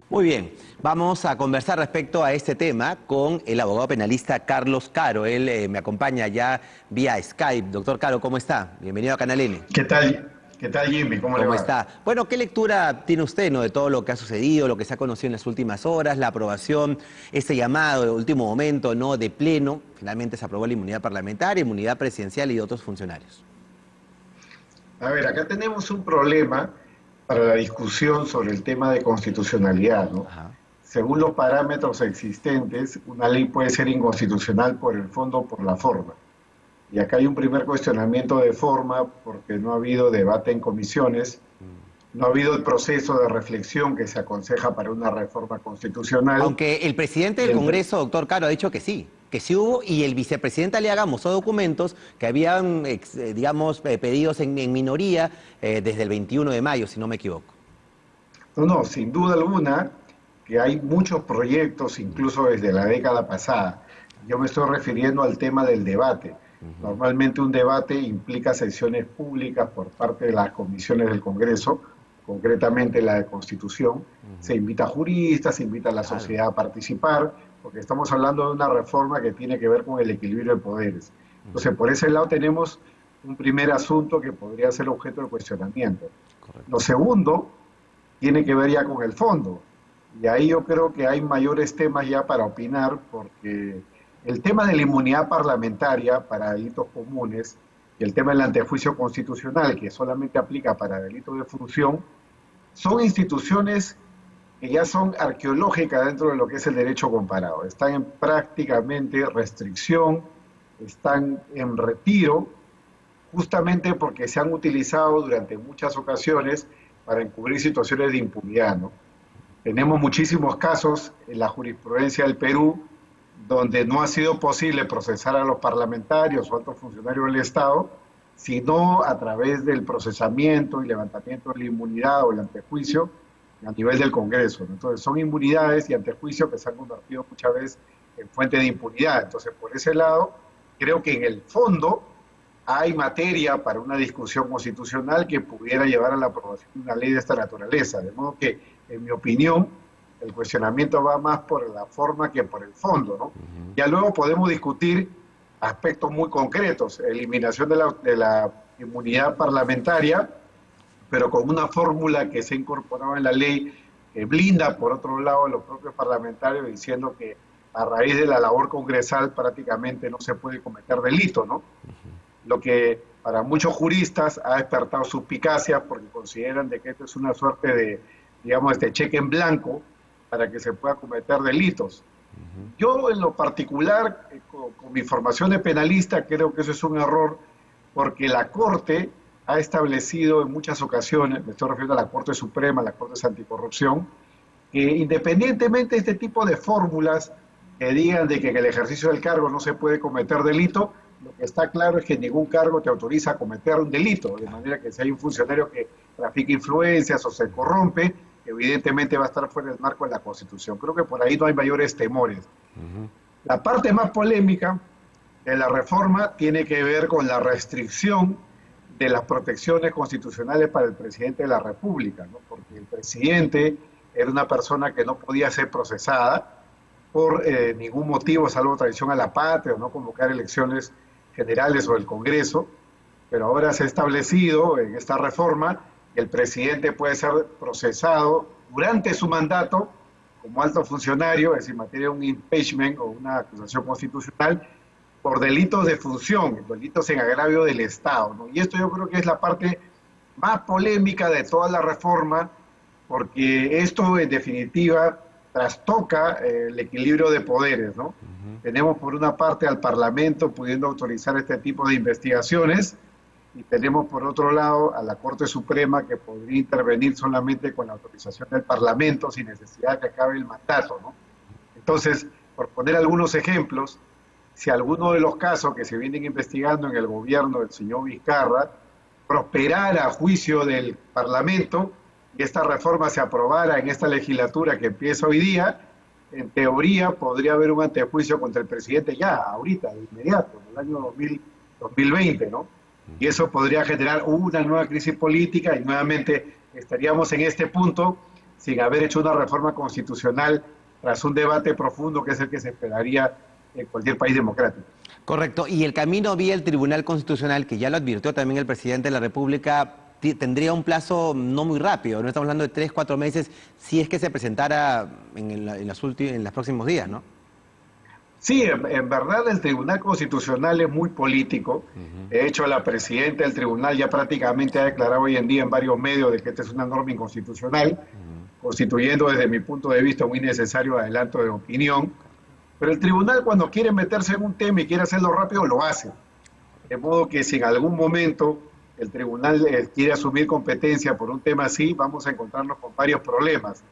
Muy bien, vamos a conversar respecto a este tema con el abogado penalista Carlos Caro. Él me acompaña ya vía Skype. Doctor Caro, ¿cómo está? Bienvenido a Canal N. ¿Qué tal? ¿Qué tal, Jimmy? ¿Cómo le ¿Cómo va? está? Bueno, ¿qué lectura tiene usted, de todo lo que ha sucedido, lo que se ha conocido en las últimas horas, la aprobación, este llamado de último momento, de pleno? Finalmente se aprobó la inmunidad parlamentaria, inmunidad presidencial y de otros funcionarios. A ver, acá tenemos un problema para la discusión sobre el tema de constitucionalidad, ¿no? Ajá. Según los parámetros existentes, una ley puede ser inconstitucional por el fondo o por la forma. Y acá hay un primer cuestionamiento de forma porque no ha habido debate en comisiones, no ha habido el proceso de reflexión que se aconseja para una reforma constitucional. Aunque el presidente Y del el, Congreso, doctor Caro, ha dicho que sí hubo, y el vicepresidente Aliaga mostró documentos que habían, digamos, pedidos en minoría desde el 21 de mayo, si no me equivoco. no, sin duda alguna que hay muchos proyectos, incluso desde la década pasada. Yo me estoy refiriendo al tema del debate. Normalmente un debate implica sesiones públicas por parte de las comisiones del Congreso, concretamente la de Constitución. Se invita a juristas, se invita a la Claro. sociedad a participar, porque estamos hablando de una reforma que tiene que ver con el equilibrio de poderes. Entonces, por ese lado tenemos un primer asunto que podría ser objeto de cuestionamiento. Correcto. Lo segundo tiene que ver ya con el fondo. Y ahí yo creo que hay mayores temas ya para opinar, porque el tema de la inmunidad parlamentaria para delitos comunes y el tema del antejuicio constitucional, que solamente aplica para delitos de función, son instituciones que ya son arqueológicas dentro de lo que es el derecho comparado. Están en prácticamente restricción, están en retiro, justamente porque se han utilizado durante muchas ocasiones para encubrir situaciones de impunidad, ¿no? Tenemos muchísimos casos en la jurisprudencia del Perú donde no ha sido posible procesar a los parlamentarios o altos funcionarios del Estado, sino a través del procesamiento y levantamiento de la inmunidad o el antejuicio a nivel del Congreso, ¿no? Entonces son inmunidades y antejuicios que se han convertido muchas veces en fuente de impunidad. Entonces, por ese lado, creo que en el fondo hay materia para una discusión constitucional que pudiera llevar a la aprobación de una ley de esta naturaleza. De modo que, en mi opinión, el cuestionamiento va más por la forma que por el fondo, ¿no? Ya luego podemos discutir aspectos muy concretos, eliminación de la inmunidad parlamentaria, pero con una fórmula que se ha incorporado en la ley que blinda, por otro lado, a los propios parlamentarios, diciendo que a raíz de la labor congresal prácticamente no se puede cometer delito, ¿no? Lo que para muchos juristas ha despertado suspicacia porque consideran de que esto es una suerte de, digamos, cheque en blanco para que se pueda cometer delitos. Yo en lo particular, con mi formación de penalista, creo que eso es un error porque la Corte ha establecido en muchas ocasiones, me estoy refiriendo a la Corte Suprema, a la Corte Anticorrupción, que independientemente de este tipo de fórmulas que digan de que en el ejercicio del cargo no se puede cometer delito, lo que está claro es que ningún cargo te autoriza a cometer un delito, de manera que si hay un funcionario que trafica influencias o se corrompe, evidentemente va a estar fuera del marco de la Constitución. Creo que por ahí no hay mayores temores. La parte más polémica de la reforma tiene que ver con la restricción de las protecciones constitucionales para el presidente de la República, ¿no? Porque el presidente era una persona que no podía ser procesada por ningún motivo, salvo traición a la patria o no convocar elecciones generales o del Congreso, pero ahora se ha establecido en esta reforma que el presidente puede ser procesado durante su mandato como alto funcionario, es decir, en materia de un impeachment o una acusación constitucional, por delitos de función, delitos en agravio del Estado, ¿no? Y esto yo creo que es la parte más polémica de toda la reforma, porque esto en definitiva trastoca el equilibrio de poderes, ¿no? Tenemos por una parte al Parlamento pudiendo autorizar este tipo de investigaciones y tenemos por otro lado a la Corte Suprema que podría intervenir solamente con la autorización del Parlamento sin necesidad de que acabe el mandato, ¿no? Entonces, por poner algunos ejemplos, si alguno de los casos que se vienen investigando en el gobierno del señor Vizcarra prosperara a juicio del Parlamento y esta reforma se aprobara en esta legislatura que empieza hoy día, en teoría podría haber un antejuicio contra el presidente ya, ahorita, de inmediato, en el año 2020, ¿no? Y eso podría generar una nueva crisis política y nuevamente estaríamos en este punto sin haber hecho una reforma constitucional tras un debate profundo que es el que se esperaría en cualquier país democrático. Correcto. Y el camino vía el Tribunal Constitucional, que ya lo advirtió también el presidente de la República, tendría un plazo no muy rápido. No estamos hablando de 3, 4 meses, si es que se presentara en los próximos días, ¿no? Sí, en verdad el Tribunal Constitucional es muy político. De hecho, la presidenta del tribunal ya prácticamente ha declarado hoy en día en varios medios de que esta es una norma inconstitucional, constituyendo desde mi punto de vista un innecesario adelanto de opinión. Pero el tribunal cuando quiere meterse en un tema y quiere hacerlo rápido, lo hace. De modo que si en algún momento el tribunal quiere asumir competencia por un tema así, vamos a encontrarnos con varios problemas.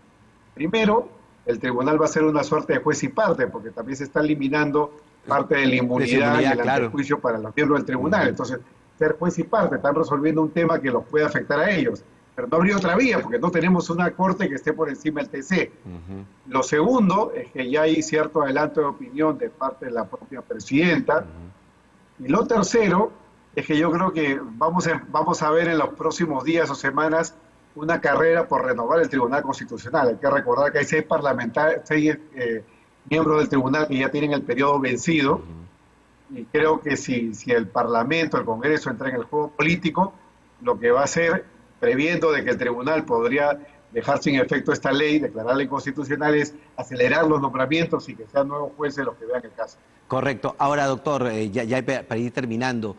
Primero, el tribunal va a ser una suerte de juez y parte, porque también se está eliminando parte de la inmunidad y el antejuicio para los miembros del tribunal. Entonces, ser juez y parte, están resolviendo un tema que los puede afectar a ellos. Pero no habría otra vía, porque no tenemos una corte que esté por encima del TC. Lo segundo es que ya hay cierto adelanto de opinión de parte de la propia presidenta. Y lo tercero es que yo creo que vamos a ver en los próximos días o semanas una carrera por renovar el Tribunal Constitucional. Hay que recordar que hay 6 miembros del tribunal que ya tienen el periodo vencido, y creo que si el Parlamento, el Congreso entra en el juego político, lo que va a hacer, previendo de que el tribunal podría dejar sin efecto esta ley, declararla inconstitucional, es acelerar los nombramientos y que sean nuevos jueces los que vean el caso. Correcto. Ahora, doctor, ya para ir terminando,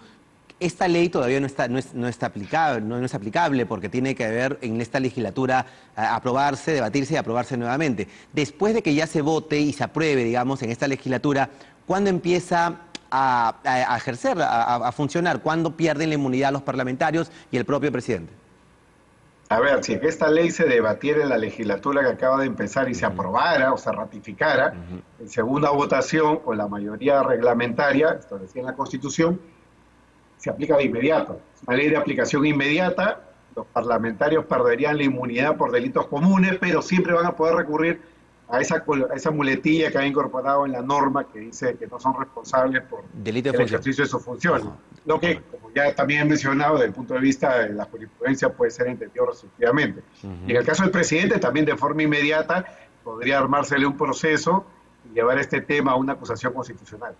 esta ley todavía no está aplicable porque tiene que haber en esta legislatura aprobarse, debatirse y aprobarse nuevamente. Después de que ya se vote y se apruebe, digamos, en esta legislatura, ¿cuándo empieza a ejercer, a funcionar? ¿Cuándo pierden la inmunidad los parlamentarios y el propio presidente? A ver, si esta ley se debatiera en la legislatura que acaba de empezar y se aprobara o se ratificara, en segunda votación con la mayoría reglamentaria, establecida en la Constitución, se aplica de inmediato. Es una ley de aplicación inmediata, los parlamentarios perderían la inmunidad por delitos comunes, pero siempre van a poder recurrir a esa muletilla que ha incorporado en la norma que dice que no son responsables por delito el ejercicio de sus funciones. Lo que, como ya también he mencionado, desde el punto de vista de la jurisprudencia puede ser entendido restrictivamente. Y en el caso del presidente, también de forma inmediata, podría armársele un proceso y llevar este tema a una acusación constitucional.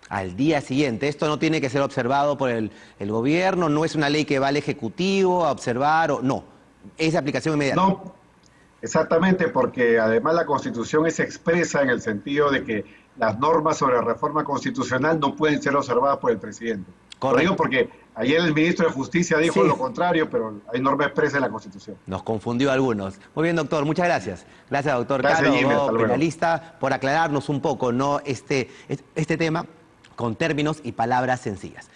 Al día siguiente. Esto no tiene que ser observado por el gobierno, no es una ley que va al Ejecutivo a observar, no, es aplicación inmediata. No, exactamente, porque además la Constitución es expresa en el sentido de que las normas sobre reforma constitucional no pueden ser observadas por el presidente. Correcto. Lo digo porque ayer el ministro de Justicia dijo lo contrario, pero hay norma expresa en la Constitución. Nos confundió a algunos. Muy bien, doctor, muchas gracias. Gracias, doctor Caro, penalista, por aclararnos un poco, ¿no? este tema con términos y palabras sencillas.